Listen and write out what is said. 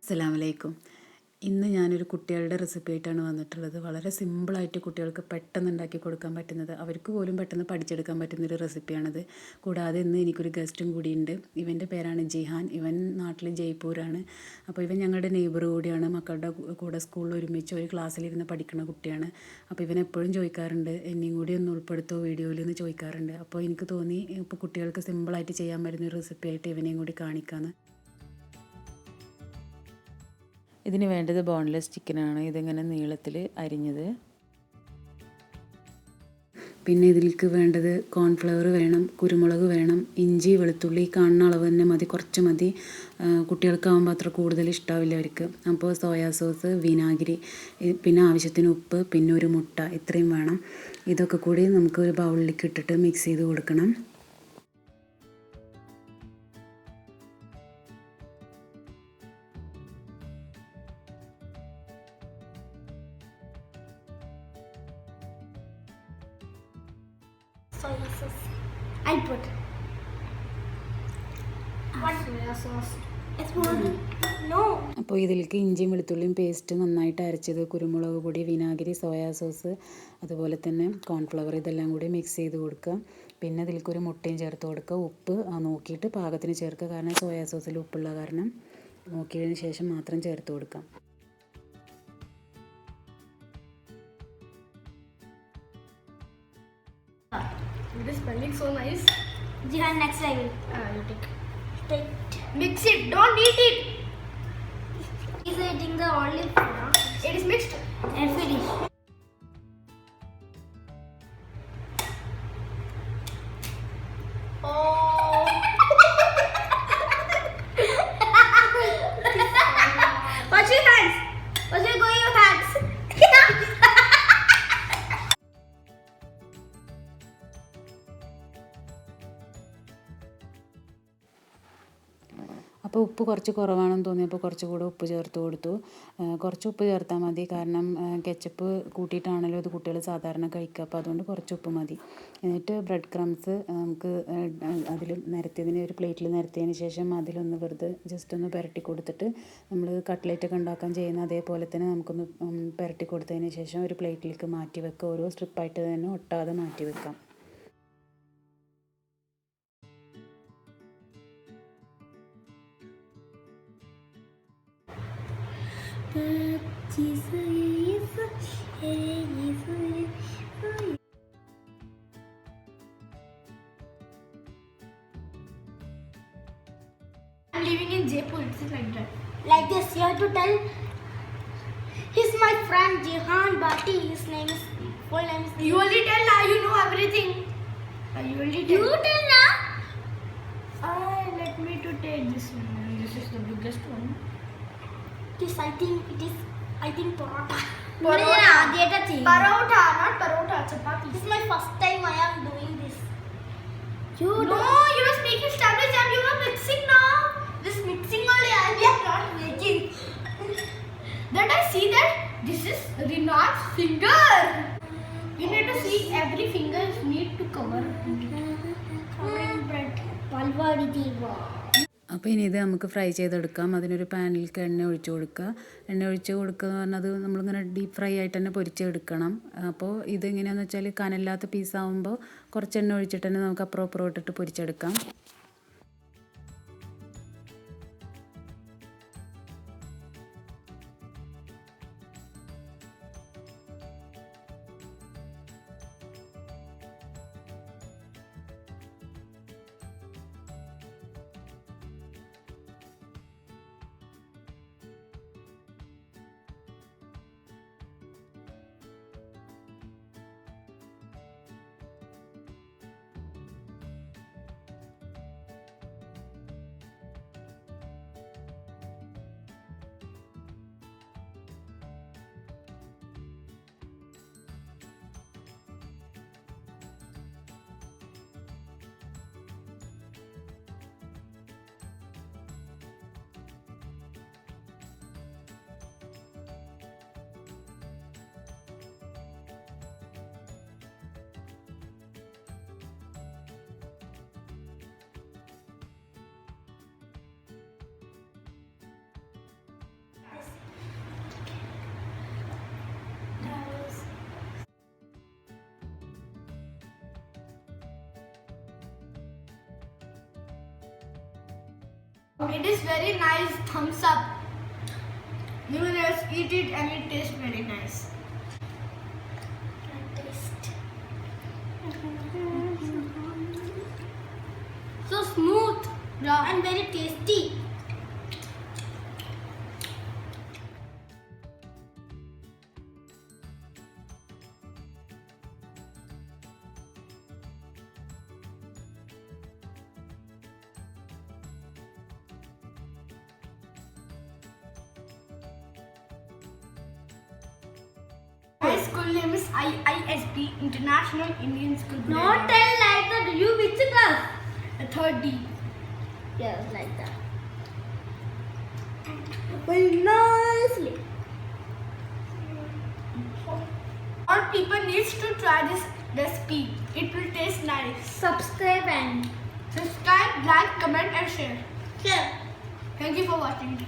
അസ്സലാമലൈക്കും. ഇന്ന് ഞാനൊരു കുട്ടികളുടെ റെസിപ്പി ആയിട്ടാണ് വന്നിട്ടുള്ളത്. വളരെ സിമ്പിളായിട്ട് കുട്ടികൾക്ക് പെട്ടെന്ന് ഉണ്ടാക്കി കൊടുക്കാൻ പറ്റുന്നത്, അവർക്ക് പോലും പെട്ടെന്ന് പഠിച്ചെടുക്കാൻ പറ്റുന്നൊരു റെസിപ്പിയാണിത്. കൂടാതെ ഇന്ന് എനിക്കൊരു ഗസ്റ്റും കൂടിയുണ്ട്. ഇവൻ്റെ പേരാണ് ജിഹാൻ. ഇവൻ നാട്ടിൽ ജയ്പൂരാണ്. അപ്പോൾ ഇവൻ ഞങ്ങളുടെ നെയ്ബർ കൂടിയാണ്. മക്കളുടെ കൂടെ സ്കൂളിൽ ഒരുമിച്ച് ഒരു ക്ലാസ്സിലിരുന്ന് പഠിക്കുന്ന കുട്ടിയാണ്. അപ്പോൾ ഇവൻ എപ്പോഴും ചോദിക്കാറുണ്ട്, എന്നെയും കൂടി ഒന്ന് ഉൾപ്പെടുത്തോ വീഡിയോയിൽ എന്ന് ചോദിക്കാറുണ്ട്. അപ്പോൾ എനിക്ക് തോന്നി ഇപ്പോൾ കുട്ടികൾക്ക് സിമ്പിളായിട്ട് ചെയ്യാൻ പറ്റുന്ന ഒരു റെസിപ്പി ആയിട്ട് ഇവനെയും കൂടി കാണിക്കാമെന്ന്. ഇതിന് വേണ്ടത് ബോൺലെസ് ചിക്കനാണ്. ഇതിങ്ങനെ നീളത്തിൽ അരിഞ്ഞത്. പിന്നെ ഇതിലേക്ക് വേണ്ടത് കോൺഫ്ലവർ വേണം, കുരുമുളക് വേണം, ഇഞ്ചി വെളുത്തുള്ളി കാണുന്ന അളവ് തന്നെ മതി, കുറച്ച് മതി. കുട്ടികൾക്കാവുമ്പോൾ അത്ര കൂടുതൽ ഇഷ്ടാവില്ല അവർക്ക്. അപ്പോൾ സോയാ സോസ്, വിനാഗിരി, പിന്നെ ആവശ്യത്തിന് ഉപ്പ്, പിന്നെ ഒരു മുട്ട, ഇത്രയും വേണം. ഇതൊക്കെ കൂടി നമുക്ക് ഒരു ബൗളിലേക്ക് ഇട്ടിട്ട് മിക്സ് ചെയ്ത് കൊടുക്കണം. Soya sauce. I'll put one soya sauce. It's more. No. അപ്പോൾ ഇതിലേക്ക് ഇഞ്ചിയും വെളുത്തുള്ളിയും പേസ്റ്റ് നന്നായിട്ട് അരച്ചത്, കുരുമുളക് പൊടി, വിനാഗിരി, സോയാ സോസ്, അതുപോലെ തന്നെ കോൺഫ്ലവർ, ഇതെല്ലാം കൂടി മിക്സ് ചെയ്ത് കൊടുക്കുക. പിന്നെ ഇതിലേക്ക് ഒരു മുട്ടയും ചേർത്ത് കൊടുക്കുക. ഉപ്പ് നോക്കിയിട്ട് പാകത്തിന് ചേർക്കുക, കാരണം സോയാ സോസിൽ ഉപ്പുള്ള കാരണം നോക്കിയതിന് ശേഷം മാത്രം ചേർത്ത് കൊടുക്കാം. It is smelling so nice. Jihan, next I will. You take. Mix it. Don't eat it. He's eating the olive. It is mixed and finished. Oh. Wash your hands. Wash your hands. അപ്പോൾ ഉപ്പ് കുറച്ച് കുറവാണെന്ന് തോന്നിയപ്പോൾ കുറച്ചുകൂടെ ഉപ്പ് ചേർത്ത് കൊടുത്തു. കുറച്ച് ഉപ്പ് ചേർത്താൽ മതി, കാരണം കെച്ചപ്പ് കൂട്ടിയിട്ടാണല്ലോ ഇത് കുട്ടികൾ സാധാരണ കഴിക്കുക. അപ്പോൾ അതുകൊണ്ട് കുറച്ച് ഉപ്പ് മതി. എന്നിട്ട് ബ്രെഡ് ക്രംസ് നമുക്ക് അതിൽ നിരത്തിയതിന് ഒരു പ്ലേറ്റിൽ നിരത്തിയതിന് ശേഷം അതിലൊന്ന് വെറുതെ ജസ്റ്റ് ഒന്ന് പുരട്ടി കൊടുത്തിട്ട്, നമ്മൾ കട്ട്ലേറ്റൊക്കെ ഉണ്ടാക്കാൻ ചെയ്യുന്ന അതേപോലെ തന്നെ നമുക്കൊന്ന് പുരട്ടി കൊടുത്തതിന് ശേഷം ഒരു പ്ലേറ്റിലേക്ക് മാറ്റി വെക്കുക. ഓരോ സ്ട്രിപ്പായിട്ട് തന്നെ ഒട്ടാതെ മാറ്റി വെക്കാം. I'm living in Jaipur. It's like that. Like this, you have to tell. He's my friend Jihan Bhatti. His name is full name. You only tell now. You know everything. You only tell. You tell now. Let me to take this one. This is the biggest one. This I think parota. Parota, not parota. Chapati. This is my first time I am doing this. You are speaking established and you are mixing now. This mixing only I am not making. That I see that this is Rinat's finger. You need to see every finger need to cover. Covering bread. Palwadi diva. അപ്പോൾ ഇനി ഇത് നമുക്ക് fry ചെയ്തെടുക്കാം. അതിനൊരു പാനിലേക്ക് എണ്ണ ഒഴിച്ച് കൊടുക്കുക. എണ്ണ ഒഴിച്ച് കൊടുക്കുക എന്ന് പറഞ്ഞാൽ അത് നമ്മളിങ്ങനെ ഡീപ്പ് ഫ്രൈ ആയിട്ട് തന്നെ പൊരിച്ചെടുക്കണം. അപ്പോൾ ഇതെങ്ങനെയാണെന്ന് വെച്ചാൽ കനല്ലാത്ത പീസാകുമ്പോൾ കുറച്ച് എണ്ണ ഒഴിച്ചിട്ട് തന്നെ നമുക്ക് അപ്പുറം ഇട്ടിട്ട് പൊരിച്ചെടുക്കാം. It is very nice. Thumbs up. You will just eat it and it tastes very nice. Taste. So smooth, raw, and very tasty. My school name is IISP, International Indian School. Not tell like that. You which class? The third D. Yes, like that. Very nicely. All people needs to try this recipe. It will taste nice. Subscribe and Subscribe, like, comment and share. share. Thank you for watching.